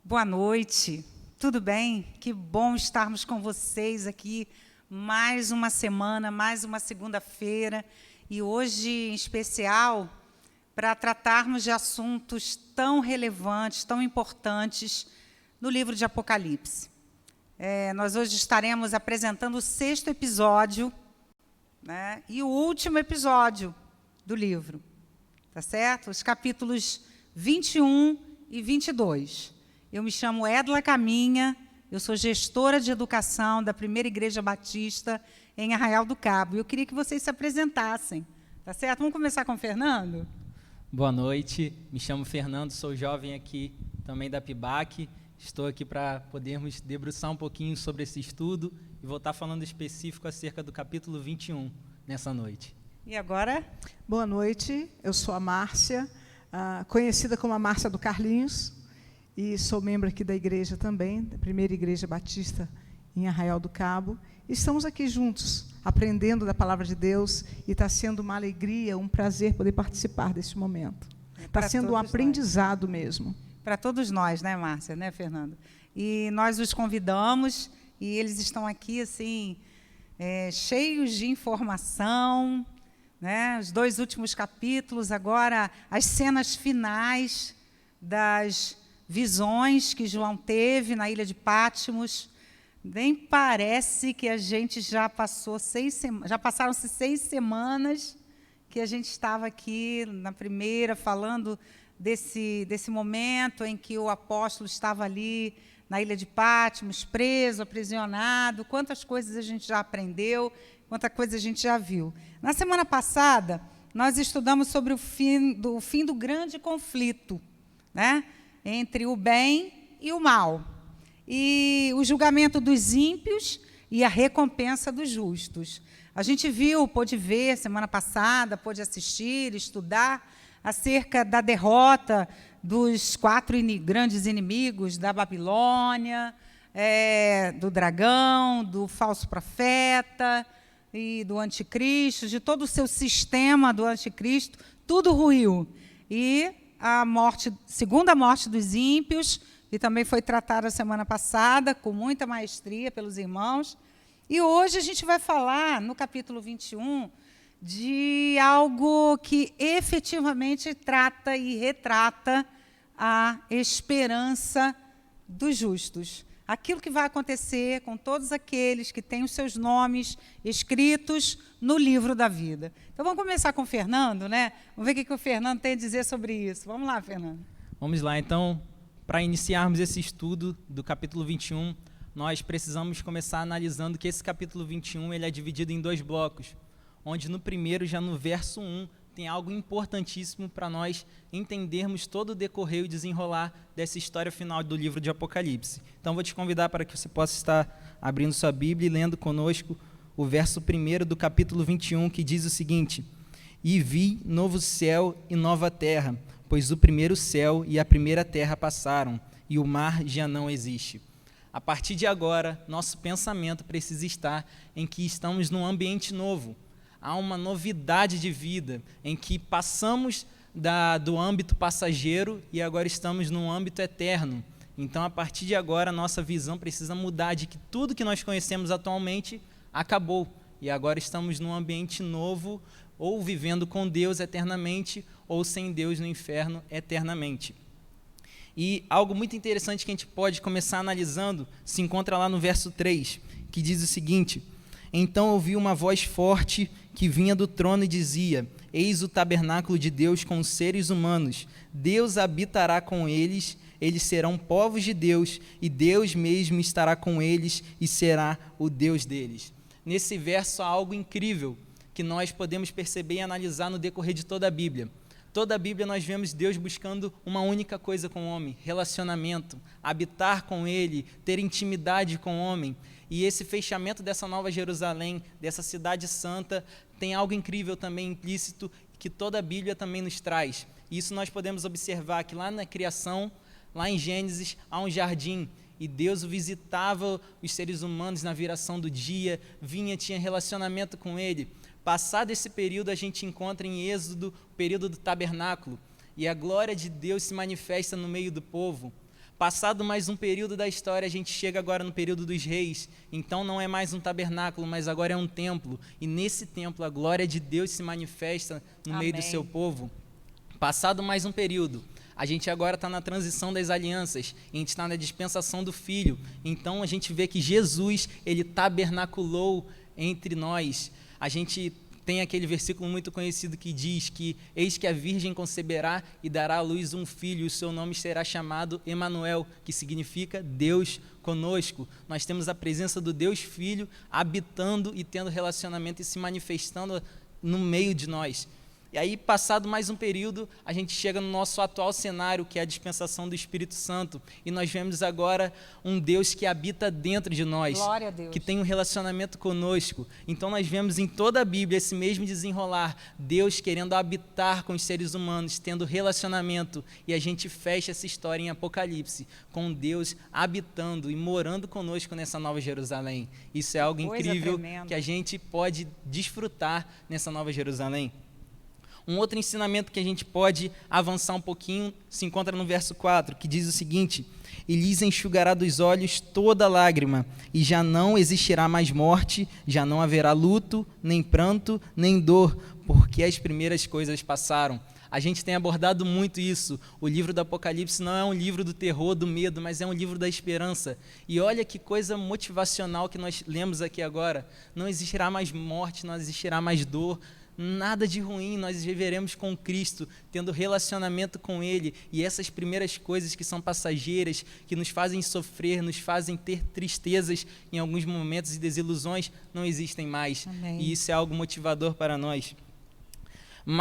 Boa noite, tudo bem? Que bom estarmos com vocês aqui mais uma semana, mais uma segunda-feira, e hoje em especial para tratarmos de assuntos tão relevantes, tão importantes no livro de Apocalipse. Nós hoje estaremos apresentando o 6º episódio, né, e o último episódio do livro, tá certo? Os capítulos 21 e 22. Eu me chamo Edla Caminha, eu sou gestora de educação da Primeira Igreja Batista em Arraial do Cabo. Eu queria que vocês se apresentassem, tá certo? Vamos começar com o Fernando? Boa noite, me chamo Fernando, sou jovem aqui também da PIBAC. Estou aqui para podermos debruçar um pouquinho sobre esse estudo e vou estar falando específico acerca do capítulo 21 nessa noite. E agora? Boa noite, eu sou a Márcia, conhecida como a Márcia do Carlinhos, e sou membro aqui da igreja também, da Primeira Igreja Batista em Arraial do Cabo. Estamos aqui juntos, aprendendo da Palavra de Deus, e está sendo uma alegria, um prazer poder participar desse momento. Está sendo um aprendizado mesmo. Para todos nós, né, Márcia, né, Fernando? E nós os convidamos, e eles estão aqui, assim, cheios de informação, né? Os 2 últimos capítulos, agora as cenas finais das visões que João teve na ilha de Patmos. Nem parece que a gente já passaram-se 6 semanas que a gente estava aqui na primeira falando desse momento em que o apóstolo estava ali na ilha de Patmos, preso, aprisionado. Quantas coisas a gente já aprendeu, quanta coisa a gente já viu. Na semana passada, nós estudamos sobre o fim do grande conflito, né, entre o bem e o mal, e o julgamento dos ímpios e a recompensa dos justos. A gente pôde ver semana passada, pôde assistir, estudar acerca da derrota dos 4 grandes inimigos da Babilônia, do dragão, do falso profeta e do anticristo, de todo o seu sistema do anticristo. Tudo ruiu. E a segunda morte dos ímpios, que também foi tratada semana passada, com muita maestria pelos irmãos. E hoje a gente vai falar, no capítulo 21, de algo que efetivamente trata e retrata a esperança dos justos. Aquilo que vai acontecer com todos aqueles que têm os seus nomes escritos no livro da vida. Então, vamos começar com o Fernando, né? Vamos ver o que o Fernando tem a dizer sobre isso. Vamos lá, Fernando. Vamos lá, então, para iniciarmos esse estudo do capítulo 21, nós precisamos começar analisando que esse capítulo 21 ele é dividido em 2 blocos, onde no primeiro, já no verso 1, tem algo importantíssimo para nós entendermos todo o decorrer e desenrolar dessa história final do livro de Apocalipse. Então, vou te convidar para que você possa estar abrindo sua Bíblia e lendo conosco o verso 1 do capítulo 21, que diz o seguinte: E vi novo céu e nova terra, pois o primeiro céu e a primeira terra passaram, e o mar já não existe. A partir de agora, nosso pensamento precisa estar em que estamos num ambiente novo. Há uma novidade de vida, em que passamos do âmbito passageiro e agora estamos num âmbito eterno. Então, a partir de agora, a nossa visão precisa mudar de que tudo que nós conhecemos atualmente acabou. E agora estamos num ambiente novo, ou vivendo com Deus eternamente, ou sem Deus no inferno eternamente. E algo muito interessante que a gente pode começar analisando se encontra lá no verso 3, que diz o seguinte: Então ouvi uma voz forte que vinha do trono e dizia: Eis o tabernáculo de Deus com os seres humanos. Deus habitará com eles, eles serão povos de Deus, e Deus mesmo estará com eles e será o Deus deles. Nesse verso há algo incrível que nós podemos perceber e analisar no decorrer de toda a Bíblia. Toda a Bíblia nós vemos Deus buscando uma única coisa com o homem: relacionamento, habitar com ele, ter intimidade com o homem. E esse fechamento dessa Nova Jerusalém, dessa cidade santa, tem algo incrível também implícito que toda a Bíblia também nos traz. Isso nós podemos observar que lá na criação, lá em Gênesis, há um jardim, e Deus visitava os seres humanos na viração do dia, tinha relacionamento com ele. Passado esse período, a gente encontra em Êxodo o período do tabernáculo, e a glória de Deus se manifesta no meio do povo. Passado mais um período da história, a gente chega agora no período dos reis. Então não é mais um tabernáculo, mas agora é um templo. E nesse templo a glória de Deus se manifesta no meio do seu povo. Passado mais um período, a gente agora está na transição das alianças, a gente está na dispensação do Filho. Então a gente vê que Jesus, ele tabernaculou entre nós. A gente tem aquele versículo muito conhecido que diz que eis que a virgem conceberá e dará à luz um filho, e o seu nome será chamado Emanuel, que significa Deus conosco. Nós temos a presença do Deus Filho habitando e tendo relacionamento e se manifestando no meio de nós. E aí, passado mais um período, a gente chega no nosso atual cenário, que é a dispensação do Espírito Santo. E nós vemos agora um Deus que habita dentro de nós, Glória a Deus, que tem um relacionamento conosco. Então nós vemos em toda a Bíblia esse mesmo desenrolar, Deus querendo habitar com os seres humanos, tendo relacionamento. E a gente fecha essa história em Apocalipse, com Deus habitando e morando conosco nessa nova Jerusalém. Isso é algo incrível que a gente pode desfrutar nessa nova Jerusalém. Um outro ensinamento que a gente pode avançar um pouquinho se encontra no verso 4, que diz o seguinte: e lhes enxugará dos olhos toda lágrima, e já não existirá mais morte, já não haverá luto, nem pranto, nem dor, porque as primeiras coisas passaram. A gente tem abordado muito isso. O livro do Apocalipse não é um livro do terror, do medo, mas é um livro da esperança. E olha que coisa motivacional que nós lemos aqui agora. Não existirá mais morte, não existirá mais dor, nada de ruim, nós viveremos com Cristo, tendo relacionamento com Ele, e essas primeiras coisas que são passageiras, que nos fazem sofrer, nos fazem ter tristezas em alguns momentos e desilusões, não existem mais. Amém. E isso é algo motivador para nós.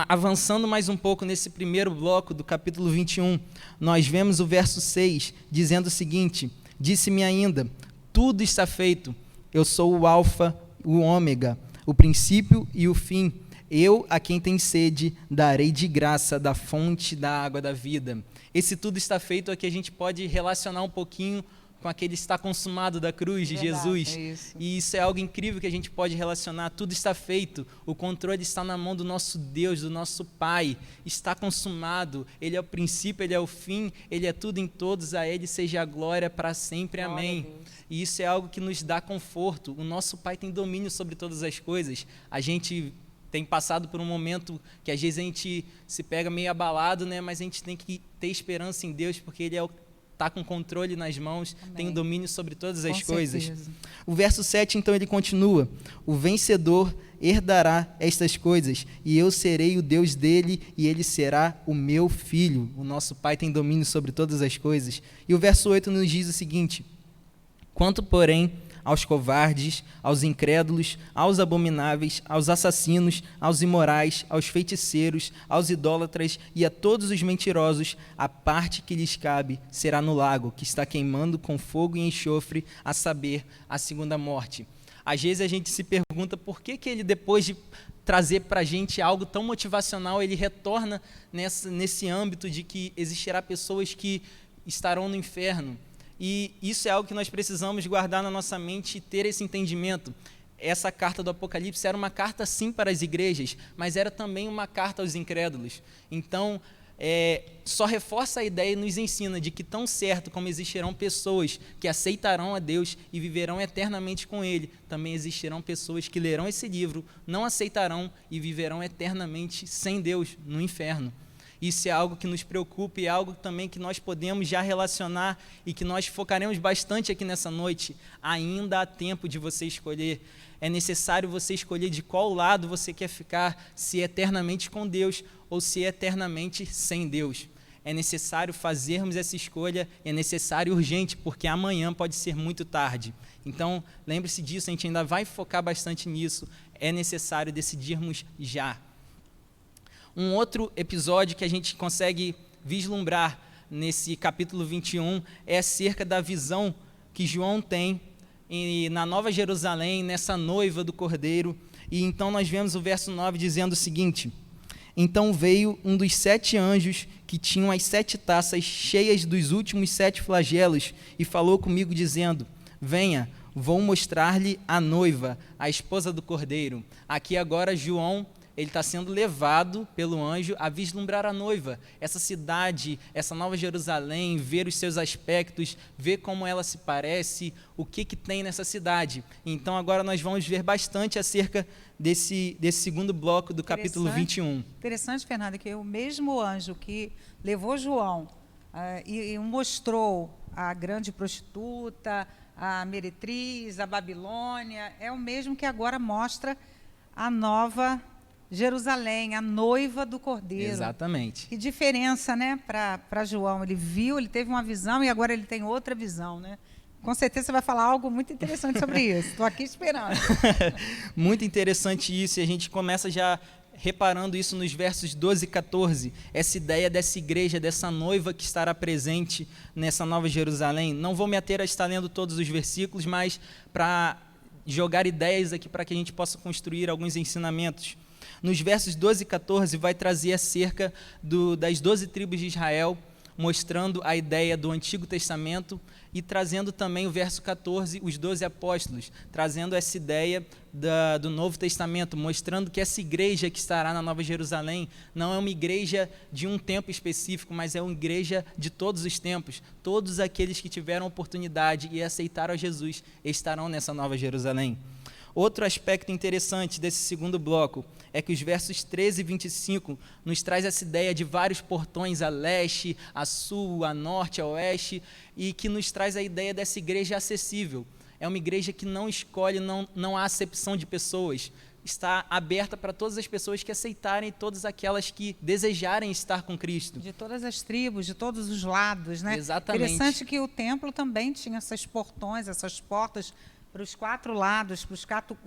Avançando mais um pouco nesse primeiro bloco do capítulo 21, nós vemos o verso 6, dizendo o seguinte: disse-me ainda, tudo está feito, eu sou o alfa, o ômega, o princípio e o fim. Eu, a quem tem sede, darei de graça da fonte da água da vida. Esse tudo está feito aqui, a gente pode relacionar um pouquinho com aquele está consumado da cruz de Jesus. Isso. E isso é algo incrível que a gente pode relacionar. Tudo está feito, o controle está na mão do nosso Deus, do nosso Pai. Está consumado, Ele é o princípio, Ele é o fim, Ele é tudo em todos, a Ele seja a glória para sempre. Amém. E isso é algo que nos dá conforto. O nosso Pai tem domínio sobre todas as coisas. A gente tem passado por um momento que às vezes a gente se pega meio abalado, né? Mas a gente tem que ter esperança em Deus, porque Ele está com controle nas mãos, Amém. Tem o domínio sobre todas as Com coisas. certeza. O verso 7, então, ele continua: o vencedor herdará estas coisas, e eu serei o Deus dele, e ele será o meu filho. O nosso Pai tem domínio sobre todas as coisas. E o verso 8 nos diz o seguinte: quanto, porém, aos covardes, aos incrédulos, aos abomináveis, aos assassinos, aos imorais, aos feiticeiros, aos idólatras e a todos os mentirosos, a parte que lhes cabe será no lago, que está queimando com fogo e enxofre, a saber, a segunda morte. Às vezes a gente se pergunta por que ele, depois de trazer para a gente algo tão motivacional, ele retorna nesse âmbito de que existirá pessoas que estarão no inferno. E isso é algo que nós precisamos guardar na nossa mente e ter esse entendimento. Essa carta do Apocalipse era uma carta sim para as igrejas, mas era também uma carta aos incrédulos. Então, só reforça a ideia e nos ensina de que tão certo como existirão pessoas que aceitarão a Deus e viverão eternamente com Ele, também existirão pessoas que lerão esse livro, não aceitarão e viverão eternamente sem Deus no inferno. Isso é algo que nos preocupa e é algo também que nós podemos já relacionar e que nós focaremos bastante aqui nessa noite. Ainda há tempo de você escolher. É necessário você escolher de qual lado você quer ficar, se eternamente com Deus ou se eternamente sem Deus. É necessário fazermos essa escolha, é necessário urgente, porque amanhã pode ser muito tarde. Então, lembre-se disso, a gente ainda vai focar bastante nisso. É necessário decidirmos já. Um outro episódio que a gente consegue vislumbrar nesse capítulo 21 é acerca da visão que João tem na Nova Jerusalém, nessa noiva do Cordeiro. E então nós vemos o verso 9 dizendo o seguinte: então veio um dos 7 anjos que tinham as 7 taças cheias dos últimos 7 flagelos e falou comigo dizendo: venha, vou mostrar-lhe a noiva, a esposa do Cordeiro. Aqui agora João ele está sendo levado pelo anjo a vislumbrar a noiva, essa cidade, essa nova Jerusalém, ver os seus aspectos, ver como ela se parece, o que tem nessa cidade. Então agora nós vamos ver bastante acerca desse segundo bloco do capítulo 21. Interessante, Fernanda, que o mesmo anjo que levou João e mostrou a grande prostituta, a meretriz, a Babilônia, é o mesmo que agora mostra a nova Jerusalém, a noiva do Cordeiro. Exatamente. Que diferença, né, para João. Ele viu, ele teve uma visão e agora ele tem outra visão, né? Com certeza você vai falar algo muito interessante sobre isso. Estou aqui esperando. Muito interessante isso, e a gente começa já reparando isso nos versos 12 e 14, essa ideia dessa igreja, dessa noiva que estará presente nessa nova Jerusalém. Não vou me ater a estar lendo todos os versículos, mas para jogar ideias aqui para que a gente possa construir alguns ensinamentos. Nos versos 12 e 14 vai trazer acerca das 12 tribos de Israel, mostrando a ideia do Antigo Testamento e trazendo também o verso 14, os 12 apóstolos, trazendo essa ideia do Novo Testamento, mostrando que essa igreja que estará na Nova Jerusalém não é uma igreja de um tempo específico, mas é uma igreja de todos os tempos. Todos aqueles que tiveram oportunidade e aceitaram a Jesus estarão nessa Nova Jerusalém. Outro aspecto interessante desse segundo bloco é que os versos 13 e 25 nos traz essa ideia de vários portões a leste, a sul, a norte, a oeste, e que nos traz a ideia dessa igreja acessível. É uma igreja que não escolhe, não há acepção de pessoas. Está aberta para todas as pessoas que aceitarem, todas aquelas que desejarem estar com Cristo. De todas as tribos, de todos os lados, né? Exatamente. Interessante que o templo também tinha esses portões, essas portas para os 4 lados, para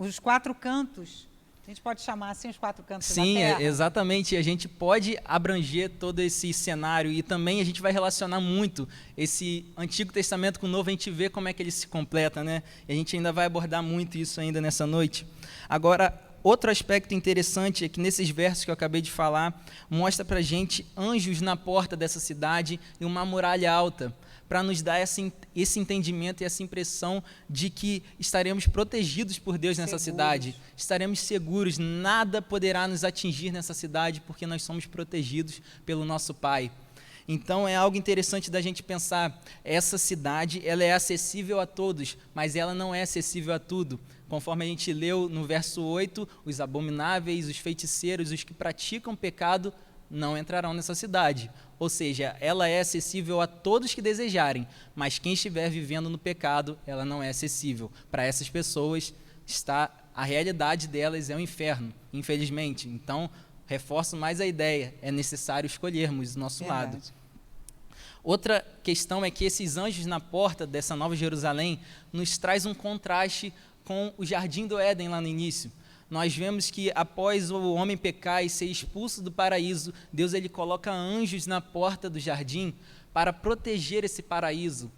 os 4 cantos. A gente pode chamar assim os 4 cantos da terra? Sim, exatamente. A gente pode abranger todo esse cenário e também a gente vai relacionar muito esse Antigo Testamento com o Novo, a gente vê como é que ele se completa, né? E a gente ainda vai abordar muito isso ainda nessa noite. Agora, outro aspecto interessante é que nesses versos que eu acabei de falar, mostra para a gente anjos na porta dessa cidade e uma muralha alta, para nos dar esse entendimento e essa impressão de que estaremos protegidos por Deus nessa cidade, estaremos seguros, nada poderá nos atingir nessa cidade, porque nós somos protegidos pelo nosso Pai. Então é algo interessante da gente pensar, essa cidade ela é acessível a todos, mas ela não é acessível a tudo. Conforme a gente leu no verso 8, os abomináveis, os feiticeiros, os que praticam pecado, não entrarão nessa cidade. Ou seja, ela é acessível a todos que desejarem, mas quem estiver vivendo no pecado, ela não é acessível. Para essas pessoas, a realidade delas é o inferno, infelizmente. Então, reforço mais a ideia, é necessário escolhermos o nosso lado. Outra questão é que esses anjos na porta dessa Nova Jerusalém nos traz um contraste com o Jardim do Éden lá no início. Nós vemos que após o homem pecar e ser expulso do paraíso, Deus ele coloca anjos na porta do jardim para proteger esse paraíso.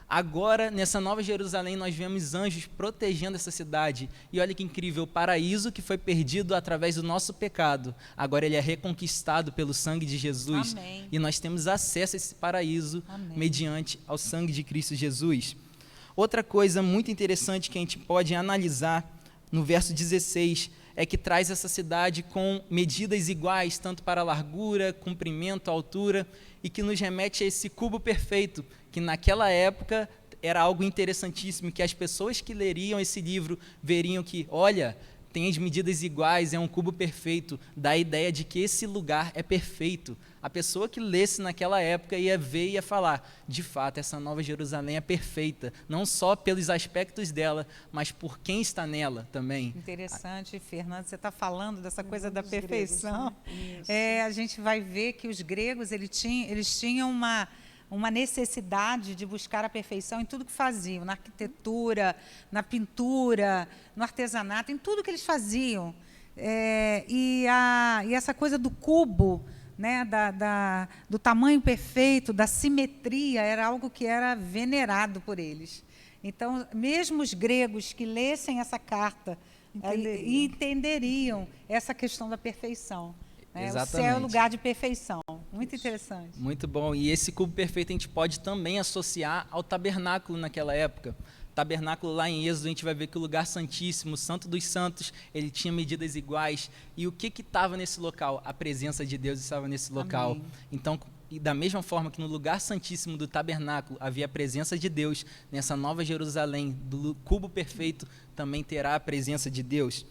Agora, nessa Nova Jerusalém, nós vemos anjos protegendo essa cidade. E olha que incrível, o paraíso que foi perdido através do nosso pecado, agora ele é reconquistado pelo sangue de Jesus. Amém. E nós temos acesso a esse paraíso mediante ao sangue de Cristo Jesus. Outra coisa muito interessante que a gente pode analisar no verso 16, é que traz essa cidade com medidas iguais, tanto para a largura, comprimento, altura, e que nos remete a esse cubo perfeito, que naquela época era algo interessantíssimo, que as pessoas que leriam esse livro veriam que, olha, tem as medidas iguais, é um cubo perfeito, dá a ideia de que esse lugar é perfeito. A pessoa que lesse naquela época ia ver e ia falar, de fato, essa Nova Jerusalém é perfeita, não só pelos aspectos dela, mas por quem está nela também. Interessante, Fernando, você está falando dessa coisa da perfeição. Gregos, né? A gente vai ver que os gregos eles tinham uma necessidade de buscar a perfeição em tudo que faziam, na arquitetura, na pintura, no artesanato, em tudo que eles faziam. E essa coisa do cubo, né, do tamanho perfeito, da simetria, era algo que era venerado por eles. Então, mesmo os gregos que lessem essa carta entenderiam essa questão da perfeição. Né? O céu é o lugar de perfeição. Muito interessante. Muito bom. E esse cubo perfeito a gente pode também associar ao tabernáculo naquela época. Tabernáculo lá em Êxodo, a gente vai ver que o lugar santíssimo, o Santo dos Santos, ele tinha medidas iguais. E o que estava nesse local? A presença de Deus estava nesse local. Amém. Então, e da mesma forma que no lugar santíssimo do tabernáculo havia a presença de Deus, nessa nova Jerusalém, do cubo perfeito, também terá a presença de Deus.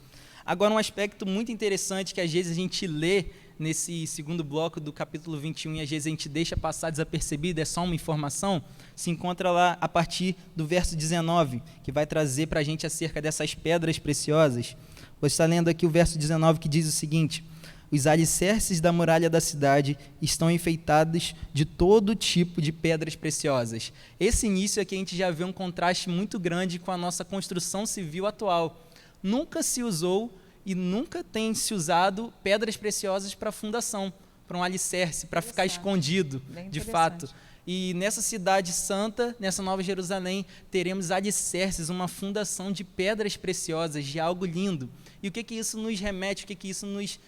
Agora, um aspecto muito interessante que às vezes a gente lê nesse segundo bloco do capítulo 21 e às vezes a gente deixa passar desapercebido, é só uma informação, se encontra lá a partir do verso 19, que vai trazer para a gente acerca dessas pedras preciosas. Vou estar lendo aqui o verso 19 que diz o seguinte: os alicerces da muralha da cidade estão enfeitados de todo tipo de pedras preciosas. Esse início aqui a gente já vê um contraste muito grande com a nossa construção civil atual. Nunca se usou e nunca tem se usado pedras preciosas para fundação, para um alicerce, para ficar escondido, de fato. E nessa cidade santa, nessa Nova Jerusalém, teremos alicerces, uma fundação de pedras preciosas, de algo lindo. E o que isso nos remete, o que isso nos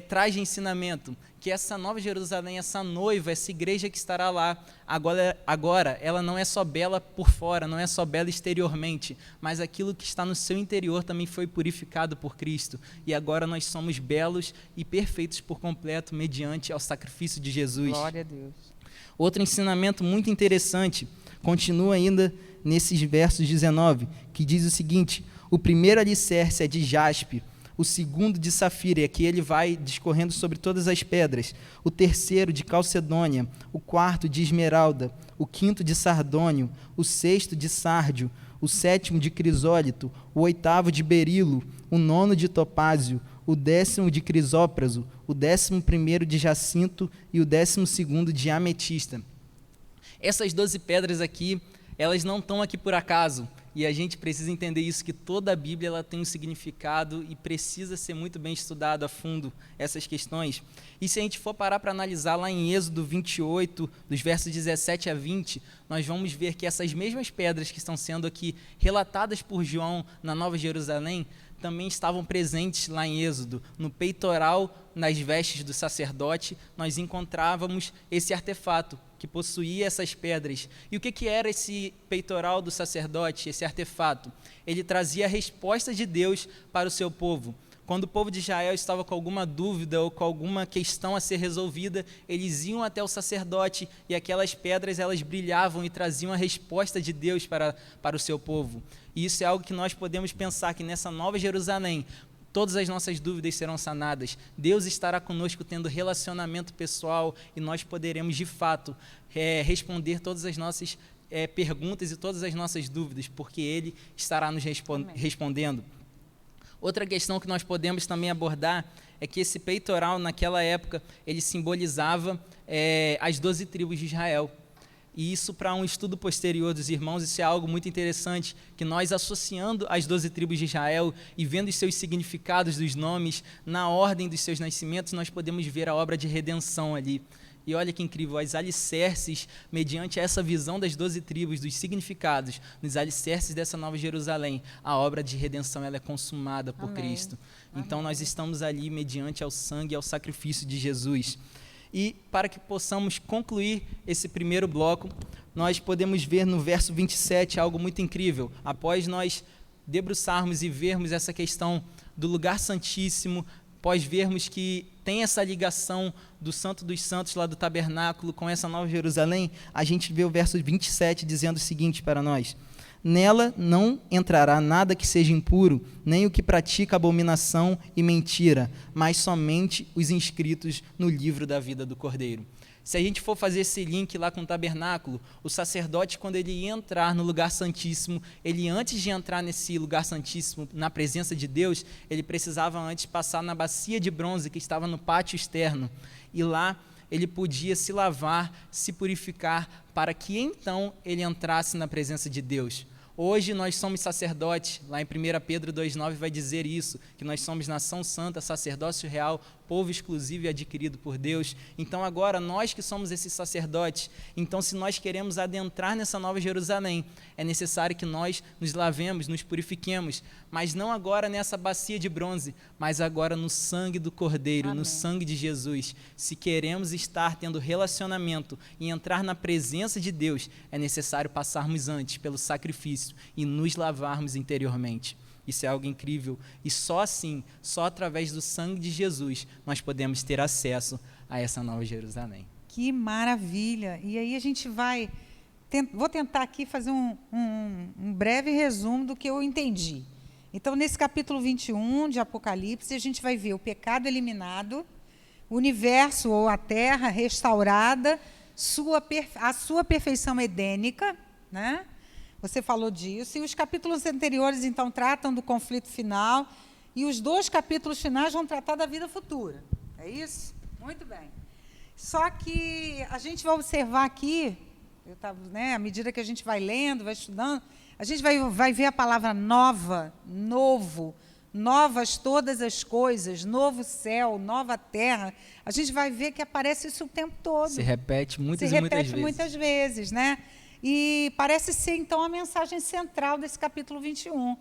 traz de ensinamento? Que essa Nova Jerusalém, essa noiva, essa igreja que estará lá, agora ela não é só bela por fora, não é só bela exteriormente, mas aquilo que está no seu interior também foi purificado por Cristo. E agora nós somos belos e perfeitos por completo, mediante ao sacrifício de Jesus. Glória a Deus. Outro ensinamento muito interessante, continua ainda nesses versos 19, que diz o seguinte: o primeiro alicerce é de jaspe, o segundo de safira, e aqui ele vai discorrendo sobre todas as pedras, o terceiro de calcedônia, o quarto de esmeralda, o quinto de sardônio, o sexto de sárdio, o sétimo de crisólito, o oitavo de berilo, o nono de topázio, o 10º de crisópraso, o 11º de jacinto e o 12º de ametista. Essas 12 pedras aqui, elas não estão aqui por acaso. E a gente precisa entender isso, que toda a Bíblia ela tem um significado e precisa ser muito bem estudado a fundo essas questões. E se a gente for parar para analisar lá em Êxodo 28, dos versos 17 a 20, nós vamos ver que essas mesmas pedras que estão sendo aqui relatadas por João na Nova Jerusalém, também estavam presentes lá em Êxodo. No peitoral, nas vestes do sacerdote, nós encontrávamos esse artefato que possuía essas pedras. E o que era esse peitoral do sacerdote, esse artefato? Ele trazia a resposta de Deus para o seu povo. Quando o povo de Israel estava com alguma dúvida ou com alguma questão a ser resolvida, eles iam até o sacerdote e aquelas pedras elas brilhavam e traziam a resposta de Deus para o seu povo. E isso é algo que nós podemos pensar, que nessa Nova Jerusalém, todas as nossas dúvidas serão sanadas. Deus estará conosco tendo relacionamento pessoal e nós poderemos, de fato, responder todas as nossas perguntas e todas as nossas dúvidas, porque Ele estará nos respondendo. Outra questão que nós podemos também abordar é que esse peitoral, naquela época, ele simbolizava as 12 tribos de Israel. E isso, para um estudo posterior dos irmãos, isso é algo muito interessante, que nós, associando as 12 tribos de Israel e vendo os seus significados dos nomes, na ordem dos seus nascimentos, nós podemos ver a obra de redenção ali. E olha que incrível, os alicerces, mediante essa visão das 12 tribos, dos significados, nos alicerces dessa Nova Jerusalém, a obra de redenção ela é consumada por Cristo. Então nós estamos ali mediante ao sangue e ao sacrifício de Jesus. E para que possamos concluir esse primeiro bloco, nós podemos ver no verso 27 algo muito incrível. Após nós debruçarmos e vermos essa questão do lugar santíssimo, após vermos que tem essa ligação do Santo dos Santos lá do tabernáculo com essa Nova Jerusalém, a gente vê o verso 27 dizendo o seguinte para nós: nela não entrará nada que seja impuro, nem o que pratica abominação e mentira, mas somente os inscritos no livro da vida do Cordeiro. Se a gente for fazer esse link lá com o tabernáculo, o sacerdote, quando ele ia entrar no lugar santíssimo, ele, antes de entrar nesse lugar santíssimo, na presença de Deus, ele precisava antes passar na bacia de bronze que estava no pátio externo. E lá ele podia se lavar, se purificar, para que então ele entrasse na presença de Deus. Hoje nós somos sacerdotes, lá em 1 Pedro 2,9 vai dizer isso, que nós somos nação santa, sacerdócio real, povo exclusivo e adquirido por Deus. Então agora, nós que somos esses sacerdotes, então se nós queremos adentrar nessa nova Jerusalém, é necessário que nós nos lavemos, nos purifiquemos, mas não agora nessa bacia de bronze, mas agora no sangue do Cordeiro, Amém. no sangue de Jesus. Se queremos estar tendo relacionamento e entrar na presença de Deus, é necessário passarmos antes pelo sacrifício e nos lavarmos interiormente. Isso é algo incrível, e só assim, só através do sangue de Jesus, nós podemos ter acesso a essa nova Jerusalém. Que maravilha! E aí a gente vai... Vou tentar aqui fazer um breve resumo do que eu entendi. Então, nesse capítulo 21 de Apocalipse, a gente vai ver o pecado eliminado, o universo ou a terra restaurada, a sua perfeição edênica, né? Você falou disso, e os capítulos anteriores, então, tratam do conflito final, e os 2 capítulos finais vão tratar da vida futura. É isso? Muito bem. Só que a gente vai observar aqui, à medida que a gente vai lendo, vai estudando, a gente vai ver a palavra nova, novo, novas todas as coisas, novo céu, nova terra. A gente vai ver que aparece isso o tempo todo. Se repete muitas muitas vezes, né? E parece ser, então, a mensagem central desse capítulo 21.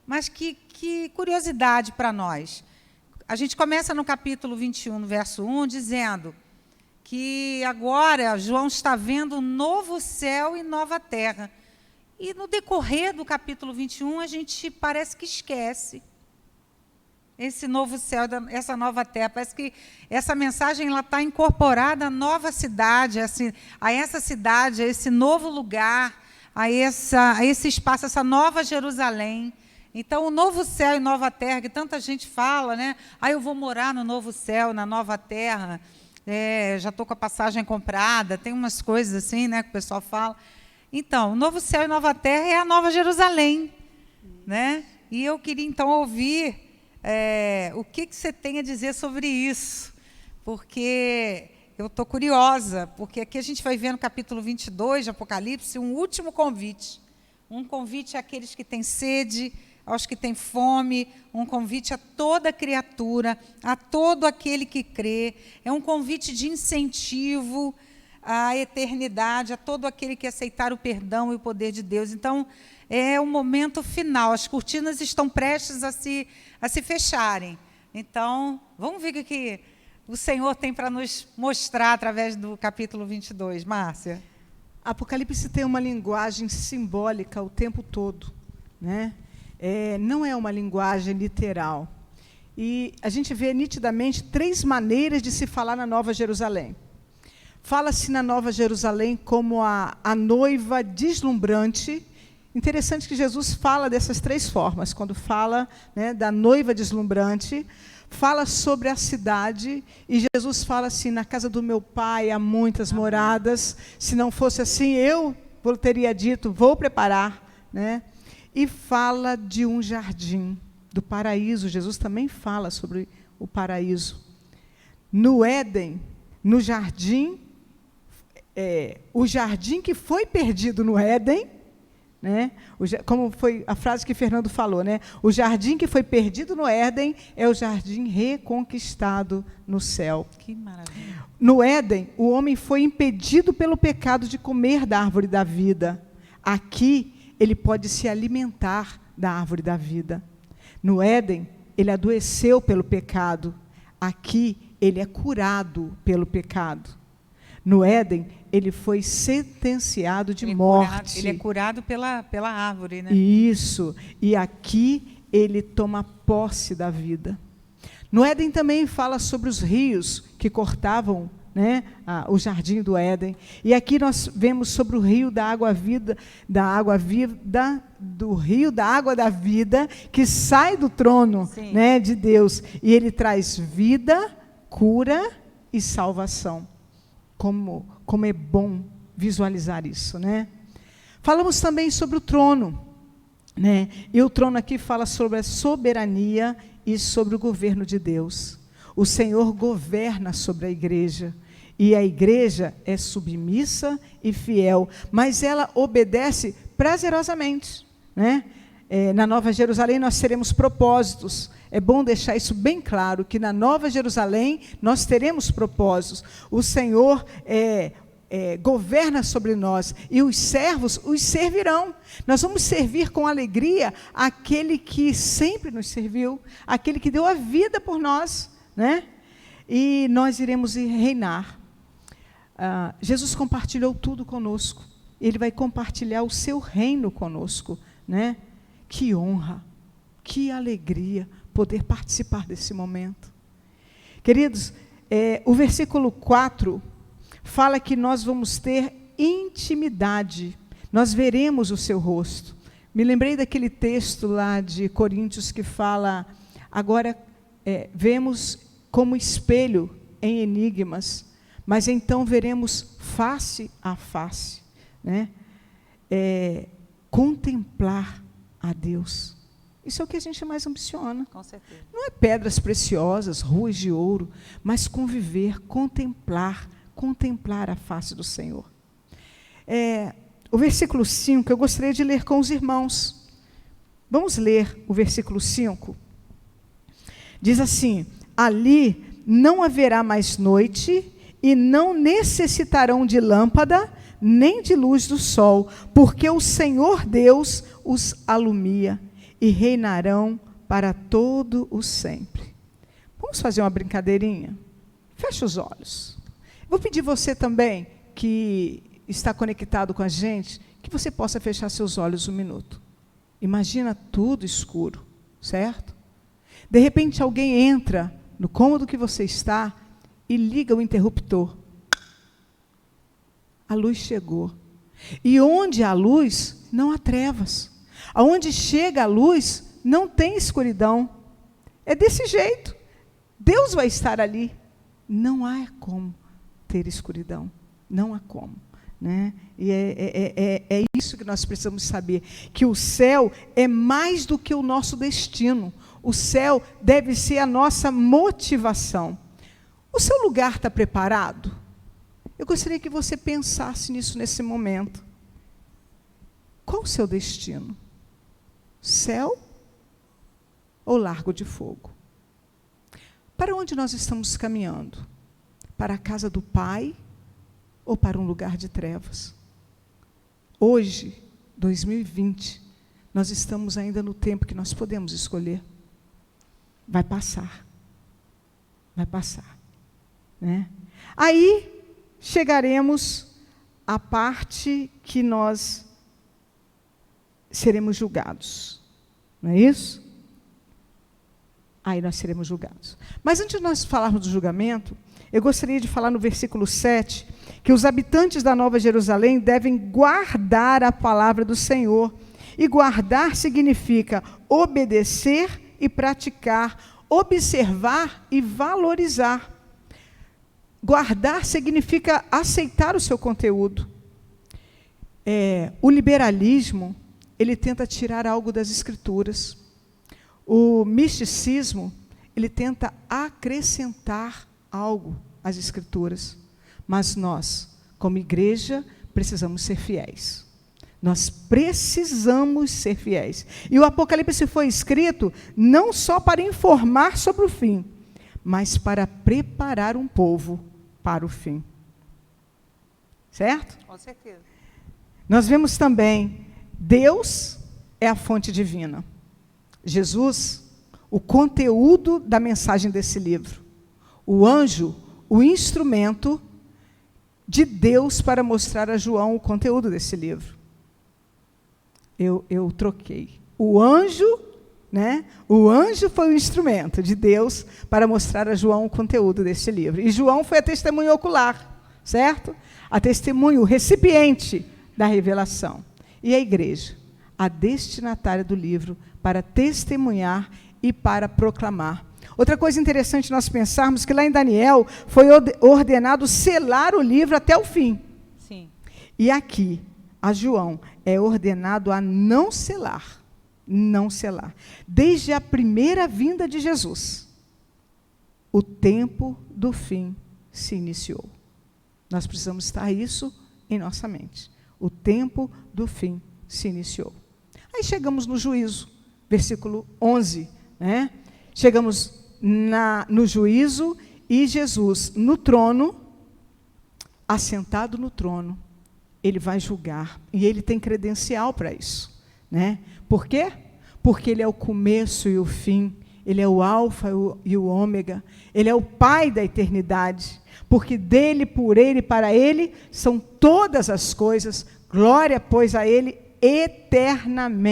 Mas que curiosidade para nós. A gente começa no capítulo 21, no verso 1, dizendo que agora João está vendo um novo céu e nova terra. E no decorrer do capítulo 21, a gente parece que esquece esse novo céu, essa nova terra. Parece que essa mensagem está incorporada à nova cidade, a essa cidade, a esse novo lugar, a esse espaço, essa nova Jerusalém. Então, o novo céu e nova terra, que tanta gente fala, né? Eu vou morar no novo céu, na nova terra, já estou com a passagem comprada, tem umas coisas assim, né, que o pessoal fala. Então, o novo céu e nova terra é a nova Jerusalém, né? E eu queria, então, ouvir o que você tem a dizer sobre isso, porque eu estou curiosa, porque aqui a gente vai ver no capítulo 22 de Apocalipse um último convite, um convite àqueles que têm sede, aos que têm fome, um convite a toda criatura, a todo aquele que crê, é um convite de incentivo à eternidade, a todo aquele que aceitar o perdão e o poder de Deus. Então, é o momento final, as cortinas estão prestes a se fecharem. Então, vamos ver o que o Senhor tem para nos mostrar através do capítulo 22. Márcia. Apocalipse tem uma linguagem simbólica o tempo todo, né? Não é uma linguagem literal. E a gente vê nitidamente 3 maneiras de se falar na Nova Jerusalém. Fala-se na Nova Jerusalém como a noiva deslumbrante. Interessante que Jesus fala dessas 3 formas. Quando fala, né, da noiva deslumbrante, fala sobre a cidade, e Jesus fala assim: na casa do meu pai há muitas moradas, se não fosse assim, eu teria dito, vou preparar, né? E fala de um jardim, do paraíso. Jesus também fala sobre o paraíso. No Éden, no jardim, o jardim que foi perdido no Éden, né? Como foi a frase que Fernando falou, né? O jardim que foi perdido no Éden é o jardim reconquistado no céu. Que maravilha. No Éden, o homem foi impedido pelo pecado de comer da árvore da vida. Aqui, ele pode se alimentar da árvore da vida. No Éden, ele adoeceu pelo pecado. Aqui, ele é curado pelo pecado. No Éden, ele foi sentenciado de morte. Ele é curado pela árvore, né? Isso. E aqui, ele toma posse da vida. No Éden também fala sobre os rios que cortavam, né, o jardim do Éden. E aqui nós vemos sobre o rio da água vida, do rio da água da vida, que sai do trono, né, de Deus. E ele traz vida, cura e salvação. Como é bom visualizar isso, né? Falamos também sobre o trono, né? E o trono aqui fala sobre a soberania e sobre o governo de Deus. O Senhor governa sobre a igreja. E a igreja é submissa e fiel, mas ela obedece prazerosamente, né? Na Nova Jerusalém nós teremos propósitos. É bom deixar isso bem claro, que na Nova Jerusalém nós teremos propósitos. O Senhor governa sobre nós, e os servos os servirão. Nós vamos servir com alegria aquele que sempre nos serviu, aquele que deu a vida por nós, né? E nós iremos reinar. Jesus compartilhou tudo conosco. Ele vai compartilhar o seu reino conosco, né? Que honra, que alegria poder participar desse momento. Queridos, o versículo 4 fala que nós vamos ter intimidade, nós veremos o seu rosto. Me lembrei daquele texto lá de Coríntios que fala, agora vemos como espelho em enigmas, mas então veremos face a face, né? Contemplar a Deus. Isso é o que a gente mais ambiciona. Com certeza. Não é pedras preciosas, ruas de ouro, mas conviver, contemplar a face do Senhor. O versículo 5, eu gostaria de ler com os irmãos. Vamos ler o versículo 5. Diz assim: ali não haverá mais noite, e não necessitarão de lâmpada, nem de luz do sol, porque o Senhor Deus os alumia, e reinarão para todo o sempre. Vamos fazer uma brincadeirinha? Feche os olhos. Vou pedir você também, que está conectado com a gente, que você possa fechar seus olhos um minuto. Imagina tudo escuro, certo? De repente alguém entra no cômodo que você está e liga o interruptor. A luz chegou. E onde há luz, não há trevas. Aonde chega a luz, não tem escuridão. É desse jeito. Deus vai estar ali. Não há como ter escuridão. Não há como. Né? E é isso que nós precisamos saber. Que o céu é mais do que o nosso destino. O céu deve ser a nossa motivação. O seu lugar está preparado? Eu gostaria que você pensasse nisso nesse momento. Qual o seu destino? Céu ou largo de fogo? Para onde nós estamos caminhando? Para a casa do Pai ou para um lugar de trevas? Hoje, 2020, nós estamos ainda no tempo que nós podemos escolher. Vai passar. Vai passar. Né? Aí chegaremos à parte que nós seremos julgados. Não é isso? Aí nós seremos julgados. Mas antes de nós falarmos do julgamento, eu gostaria de falar no versículo 7, que os habitantes da Nova Jerusalém devem guardar a palavra do Senhor. E guardar significa obedecer e praticar, observar e valorizar. Guardar significa aceitar o seu conteúdo. O liberalismo, ele tenta tirar algo das Escrituras. O misticismo, ele tenta acrescentar algo às Escrituras. Mas nós, como igreja, precisamos ser fiéis. Nós precisamos ser fiéis. E o Apocalipse foi escrito não só para informar sobre o fim, mas para preparar um povo para o fim. Certo? Com certeza. Nós vemos também, Deus é a fonte divina. Jesus, o conteúdo da mensagem desse livro. O anjo, o instrumento de Deus para mostrar a João o conteúdo desse livro. Eu troquei. O anjo, né? O anjo foi o instrumento de Deus para mostrar a João o conteúdo desse livro. E João foi a testemunha ocular, certo? A testemunha, o recipiente da revelação. E a igreja, a destinatária do livro, para testemunhar e para proclamar. Outra coisa interessante nós pensarmos que lá em Daniel foi ordenado selar o livro até o fim. Sim. E aqui, a João, é ordenado a não selar. Não selar. Desde a primeira vinda de Jesus, o tempo do fim se iniciou. Nós precisamos estar isso em nossa mente. O tempo do fim se iniciou. Aí chegamos no juízo, versículo 11, né? Chegamos no juízo e Jesus no trono, assentado no trono, ele vai julgar. E ele tem credencial para isso, né? Por quê? Porque ele é o começo e o fim, ele é o alfa e o ômega, ele é o Pai da eternidade, porque dele, por ele e para ele são todas as coisas, glória, pois, a ele eternamente.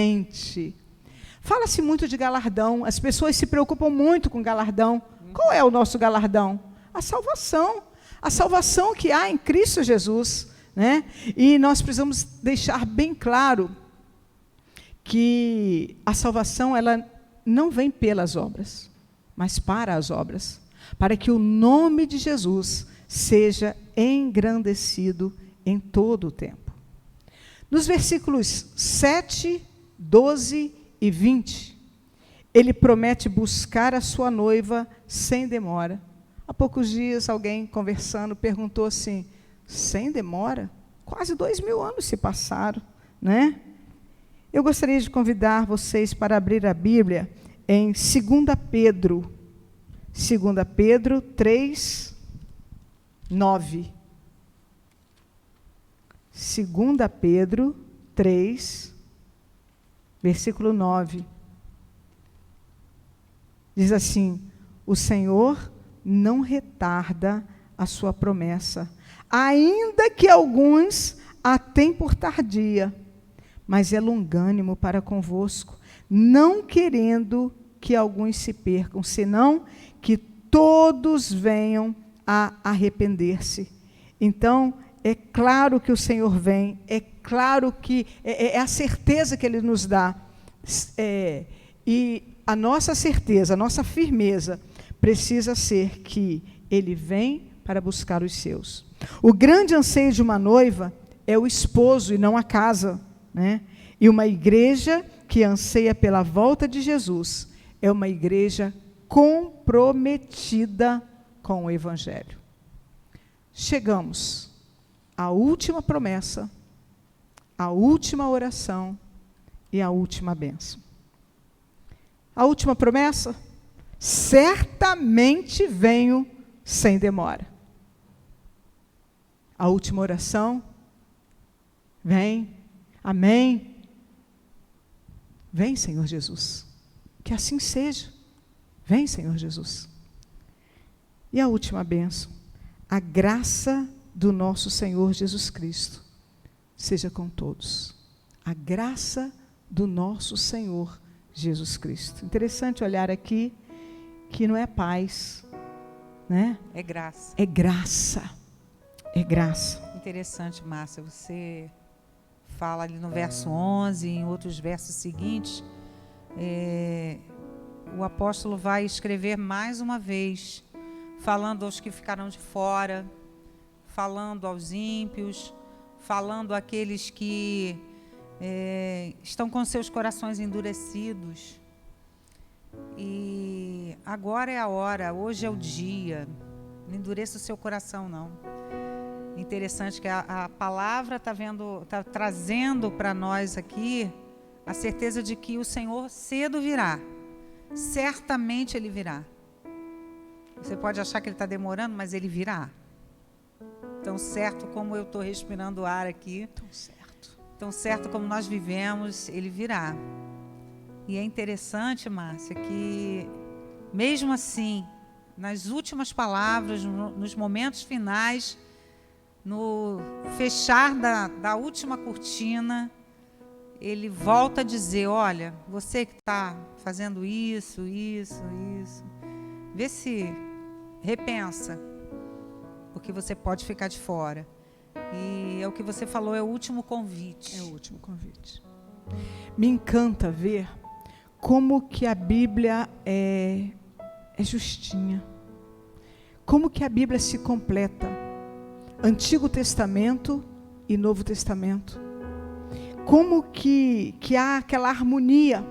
Fala-se muito de galardão, as pessoas se preocupam muito com galardão. Qual é o nosso galardão? A salvação que há em Cristo Jesus, né? E nós precisamos deixar bem claro que a salvação, ela não vem pelas obras, mas para as obras, para que o nome de Jesus seja engrandecido em todo o tempo. Nos versículos 7, 12 e 20, ele promete buscar a sua noiva sem demora. Há poucos dias, alguém conversando perguntou assim, sem demora? Quase 2000 anos se passaram, né? Eu gostaria de convidar vocês para abrir a Bíblia em 2 Pedro. 2 Pedro 3, 9. 2 Pedro 3, versículo 9. Diz assim, o Senhor não retarda a sua promessa, ainda que alguns a tenham por tardia, mas é longânimo para convosco, não querendo que alguns se percam, senão que todos venham a arrepender-se. Então, é claro que o Senhor vem, é claro que é a certeza que Ele nos dá. E a nossa certeza, a nossa firmeza, precisa ser que Ele vem para buscar os seus. O grande anseio de uma noiva é o esposo e não a casa, né? E uma igreja que anseia pela volta de Jesus é uma igreja comprometida com o Evangelho. Chegamos à última promessa, à última oração e à última bênção. A última promessa, certamente venho sem demora. A última oração, vem, amém. Vem, Senhor Jesus, que assim seja. Vem, Senhor Jesus. E a última bênção, a graça do nosso Senhor Jesus Cristo seja com todos. A graça do nosso Senhor Jesus Cristo. Interessante olhar aqui que não é paz, né? É graça. É graça. É graça. Interessante, Márcia, você fala ali no verso 11, em outros versos seguintes, o apóstolo vai escrever mais uma vez, falando aos que ficarão de fora, falando aos ímpios, falando àqueles que estão com seus corações endurecidos. E agora é a hora, hoje é o dia. Não endureça o seu coração, não. Interessante que a palavra está trazendo para nós aqui a certeza de que o Senhor cedo virá. Certamente Ele virá. Você pode achar que Ele está demorando, mas Ele virá. Tão certo como eu estou respirando o ar aqui, tão certo como nós vivemos, Ele virá. E é interessante, Márcia, que mesmo assim, nas últimas palavras, nos momentos finais, no fechar da última cortina, Ele volta a dizer, olha, você que está fazendo isso, vê se repensa, porque você pode ficar de fora. E é o que você falou, é o último convite. É o último convite. Me encanta ver como que a Bíblia é justinha. Como que a Bíblia se completa. Antigo Testamento e Novo Testamento. Como que há aquela harmonia.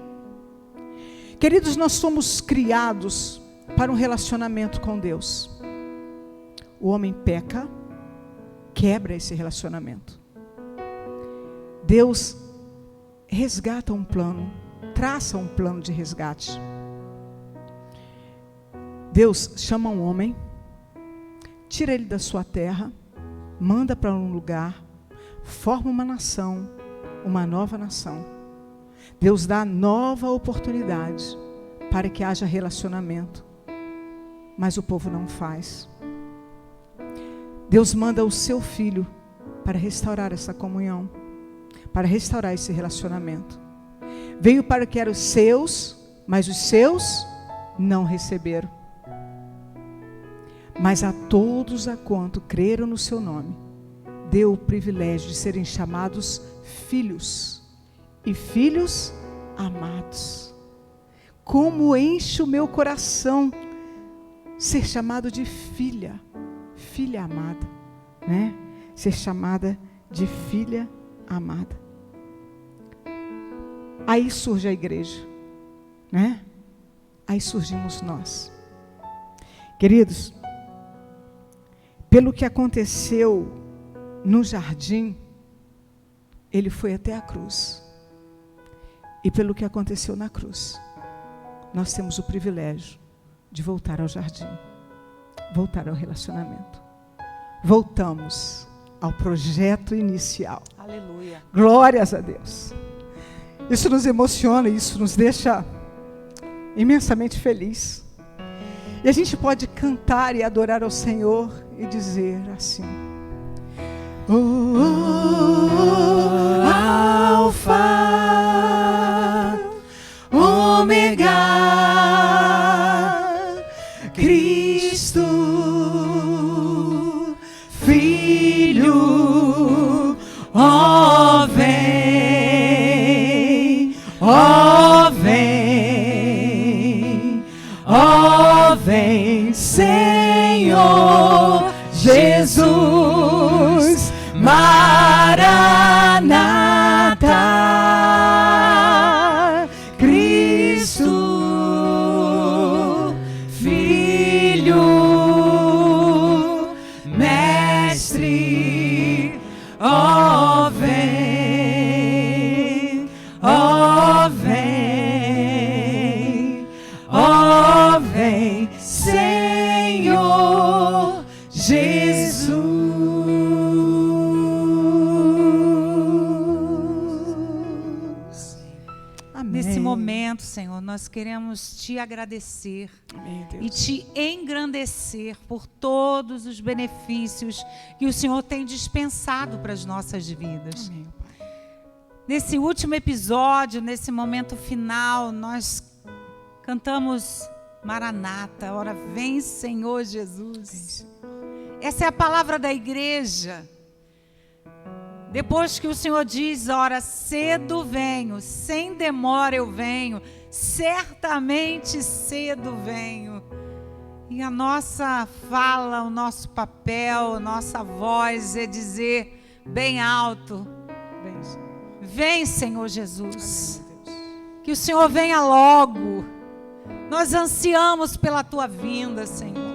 Queridos, nós somos criados para um relacionamento com Deus. O homem peca, quebra esse relacionamento. Deus resgata um plano, traça um plano de resgate. Deus chama um homem, tira ele da sua terra, manda para um lugar, forma uma nação, uma nova nação. Deus dá nova oportunidade para que haja relacionamento, mas o povo não faz. Deus manda o seu filho para restaurar essa comunhão, para restaurar esse relacionamento. Veio para que eram os seus, mas os seus não receberam. Mas a todos a quanto creram no seu nome, deu o privilégio de serem chamados filhos, e filhos amados. Como enche o meu coração ser chamado de filha, filha amada, né? Ser chamada de filha amada. Aí surge a igreja, né? Aí surgimos nós. Queridos, pelo que aconteceu no jardim, ele foi até a cruz. E pelo que aconteceu na cruz, nós temos o privilégio de voltar ao jardim, voltar ao relacionamento. Voltamos ao projeto inicial. Aleluia. Glórias a Deus. Isso nos emociona, isso nos deixa imensamente feliz. E a gente pode cantar e adorar ao Senhor e dizer assim: oh, oh, Alfa, Ômega, Cristo, Filho, ó vem, ó vem, ó vem, Senhor Jesus, Maranata, Cristo, Filho, Mestre, ó vem, ó vem, ó vem, Senhor Jesus. Amém. Nesse momento, Senhor, nós queremos te agradecer. Amém, Deus. E te engrandecer por todos os benefícios que o Senhor tem dispensado para as nossas vidas. Amém, Pai. Nesse último episódio, nesse momento final, nós cantamos Maranata, ora vem Senhor Jesus. Essa é a palavra da igreja. Depois que o Senhor diz, ora cedo venho, sem demora eu venho, certamente cedo venho. E a nossa fala, o nosso papel, a nossa voz é dizer bem alto, vem Senhor Jesus. Que o Senhor venha logo. Nós ansiamos pela tua vinda, Senhor.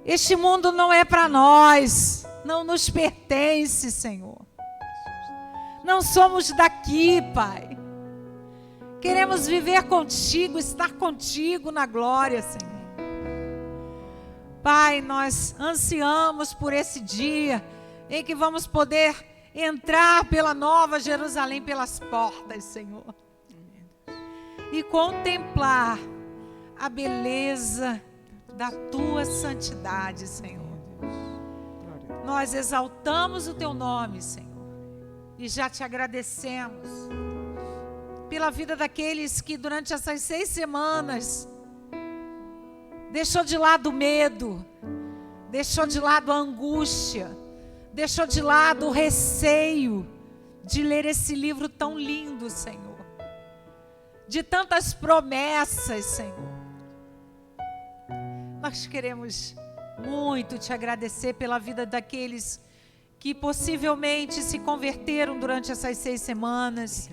Este mundo não é para nós, não nos pertence, Senhor. Não somos daqui, Pai. Queremos viver contigo, estar contigo na glória, Senhor. Pai, nós ansiamos por esse dia em que vamos poder entrar pela Nova Jerusalém, pelas portas, Senhor. E contemplar a beleza da tua santidade, Senhor. Nós exaltamos o teu nome, Senhor, e já te agradecemos pela vida daqueles que durante essas 6 semanas deixou de lado o medo, deixou de lado a angústia, deixou de lado o receio de ler esse livro tão lindo, Senhor, de tantas promessas, Senhor. Nós queremos muito te agradecer pela vida daqueles que possivelmente se converteram durante essas 6 semanas,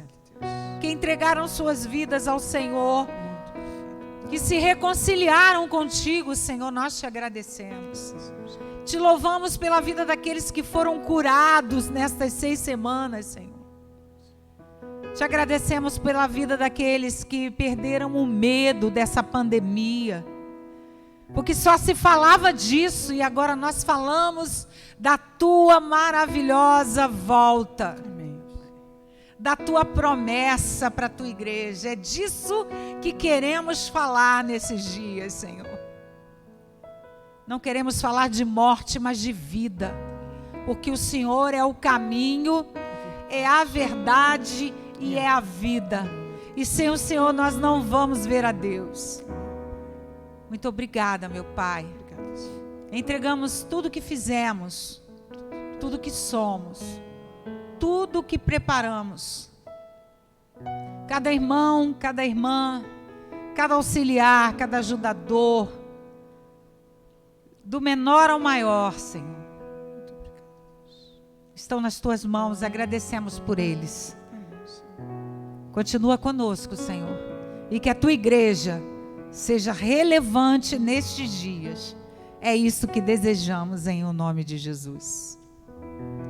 que entregaram suas vidas ao Senhor, que se reconciliaram contigo, Senhor. Nós te agradecemos. Te louvamos pela vida daqueles que foram curados nestas 6 semanas, Senhor. Te agradecemos pela vida daqueles que perderam o medo dessa pandemia, porque só se falava disso e agora nós falamos da tua maravilhosa volta, Amém. da tua promessa para a tua igreja. É disso que queremos falar nesses dias, Senhor. Não queremos falar de morte, mas de vida, porque o Senhor é o caminho, é a verdade e é a vida. E sem o Senhor nós não vamos ver a Deus. Muito obrigada, meu Pai. Entregamos tudo que fizemos, tudo que somos, tudo que preparamos. Cada irmão, cada irmã, cada auxiliar, cada ajudador, do menor ao maior, Senhor, estão nas tuas mãos, agradecemos por eles. Continua conosco, Senhor, e que a tua igreja seja relevante nestes dias. É isso que desejamos em o nome de Jesus.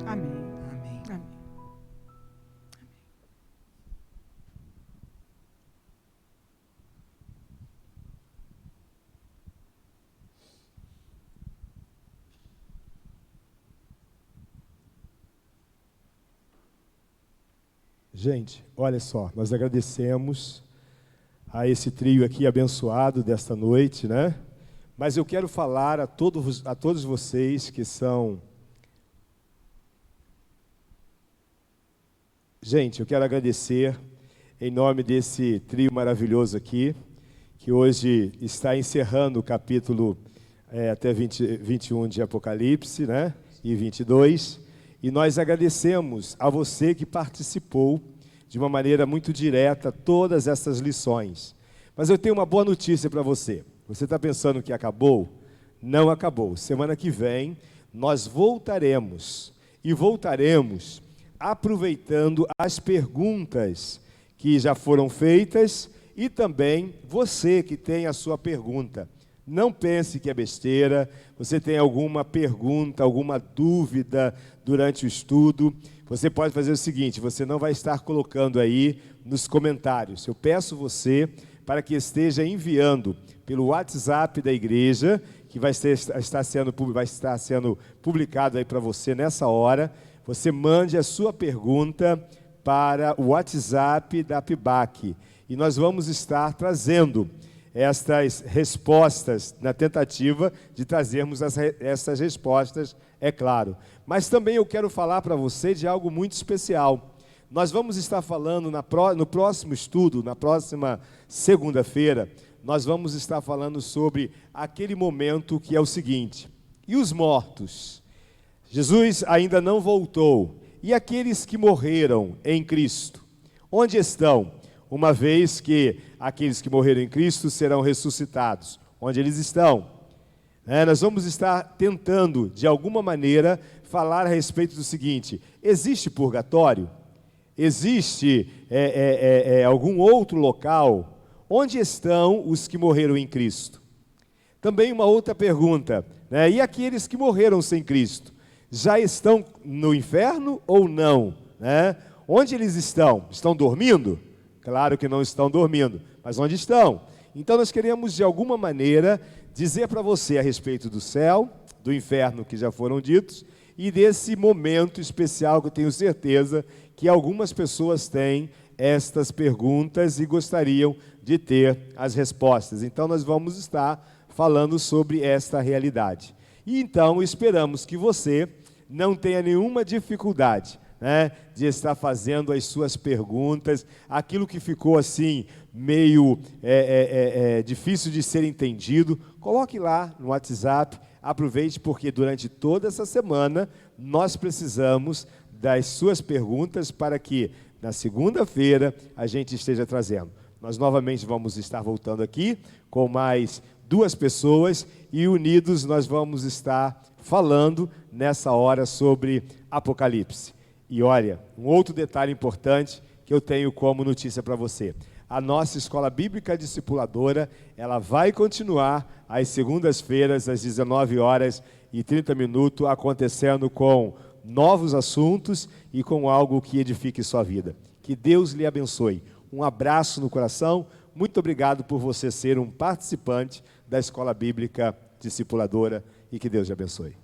Amém. Amém. Amém. Gente, olha só, nós agradecemos a esse trio aqui abençoado desta noite, né? Mas eu quero falar a todos vocês que são... Gente, eu quero agradecer em nome desse trio maravilhoso aqui, que hoje está encerrando o capítulo até 21 de Apocalipse, né? E 22. E nós agradecemos a você que participou de uma maneira muito direta todas essas lições. Mas eu tenho uma boa notícia para você. Você está pensando que acabou? Não acabou. Semana que vem nós voltaremos. E voltaremos aproveitando as perguntas que já foram feitas e também você que tem a sua pergunta. Não pense que é besteira. Você tem alguma pergunta, alguma dúvida durante o estudo, você pode fazer o seguinte: você não vai estar colocando aí nos comentários. Eu peço você para que esteja enviando pelo WhatsApp da igreja, que vai estar sendo publicado aí para você nessa hora. Você mande a sua pergunta para o WhatsApp da PIBAC. E nós vamos estar trazendo estas respostas, na tentativa de trazermos essas respostas, é claro. Mas também eu quero falar para você de algo muito especial. Nós vamos estar falando no próximo estudo, na próxima segunda-feira, nós vamos estar falando sobre aquele momento que é o seguinte: e os mortos? Jesus ainda não voltou. E aqueles que morreram em Cristo, onde estão? Uma vez que aqueles que morreram em Cristo serão ressuscitados, onde eles estão? Nós vamos estar tentando, de alguma maneira, falar a respeito do seguinte: existe purgatório? Existe algum outro local? Onde estão os que morreram em Cristo? Também uma outra pergunta, né? E aqueles que morreram sem Cristo? Já estão no inferno ou não? Né? Onde eles estão? Estão dormindo? Claro que não estão dormindo, mas onde estão? Então nós queremos, de alguma maneira, dizer para você a respeito do céu, do inferno que já foram ditos, e desse momento especial que eu tenho certeza que algumas pessoas têm estas perguntas e gostariam de ter as respostas. Então nós vamos estar falando sobre esta realidade. E então esperamos que você não tenha nenhuma dificuldade, né, de estar fazendo as suas perguntas, aquilo que ficou assim meio difícil de ser entendido, coloque lá no WhatsApp, aproveite, porque durante toda essa semana nós precisamos das suas perguntas para que na segunda-feira a gente esteja trazendo. Nós novamente vamos estar voltando aqui com mais 2 pessoas e unidos nós vamos estar falando nessa hora sobre Apocalipse. E olha, um outro detalhe importante que eu tenho como notícia para você. A nossa Escola Bíblica Discipuladora, ela vai continuar às segundas-feiras, às 19h30, acontecendo com novos assuntos e com algo que edifique sua vida. Que Deus lhe abençoe. Um abraço no coração. Muito obrigado por você ser um participante da Escola Bíblica Discipuladora e que Deus lhe abençoe.